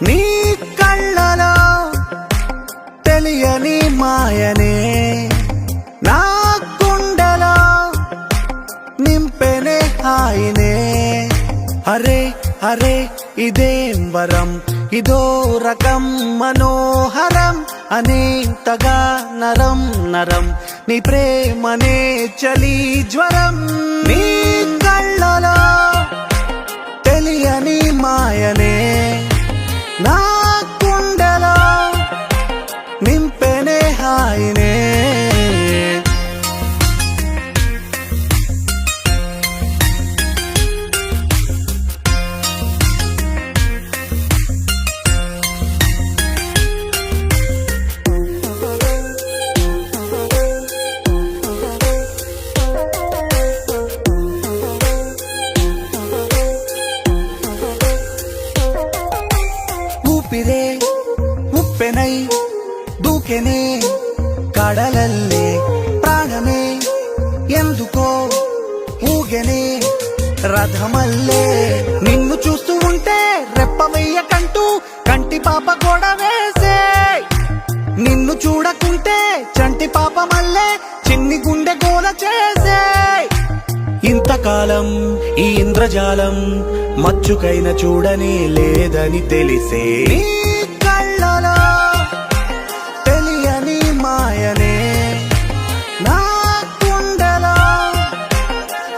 నీ కళ్ళలో తెలియని మాయనే నా గుండెలో నింపెనే హాయినే. అరే అరే ఇదేం వరం, ఇదో రకం మనోహరం, అనేంతగా నరం నరం నీ ప్రేమనే చలి జ్వరం. నీ కళ్ళలో తెలియని మాయనే నా గుండెలో నింపెనే హాయినే. ఊపిరే ఉప్పెనై దూకెనే కడలల్లే, ప్రాణమే ఎందుకో ఊగెనే రథమల్లే. నిన్ను చూస్తూ ఉంటే రెప్పవెయ్యకంటూ కంటి పాప గోడ వేసే, నిన్ను చూడకుంటే చంటి పాప మల్లే చిన్ని గుండె గోల చేసే. ఇంతకాలం ఈ ఇంద్రజాలం మచ్చుకైన చూడని లేదని తెలిసే. నీ కళ్ళలో తెలియని మాయనే నా గుండెలో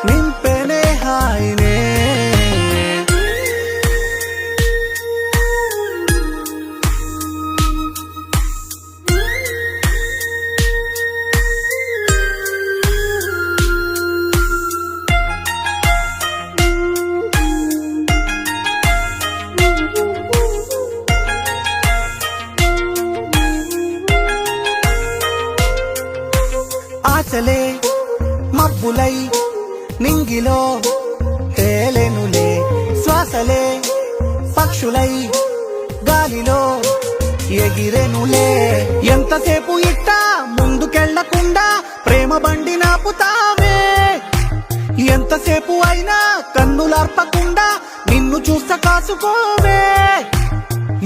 నింపెనే హాయినే. ఆశలే మబ్బులై నింగిలో తేలెనులే, శ్వాసలే పక్షులై గాలిలో ఎగిరెనులే. ఎంతసేపు ఇట్టా ముందుకెళ్లకుండా ప్రేమ బండి నాపుతావే, ఎంతసేపు అయినా కన్నులార్పకుండా నిన్ను చూస్త కాసుకోవే.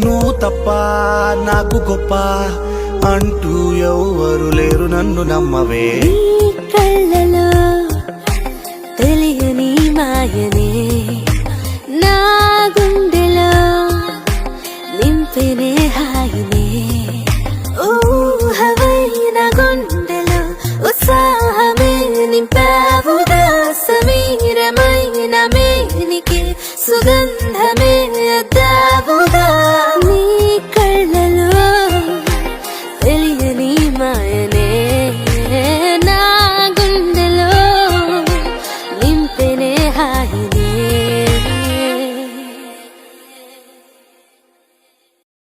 నువ్వు తప్ప నాకు గొప్ప అంటూ ఎవ్వరు లేరు నన్ను నమ్మవే. నీ కళ్ళలో తెలియని మాయనే నా గుండెలో నింపెనే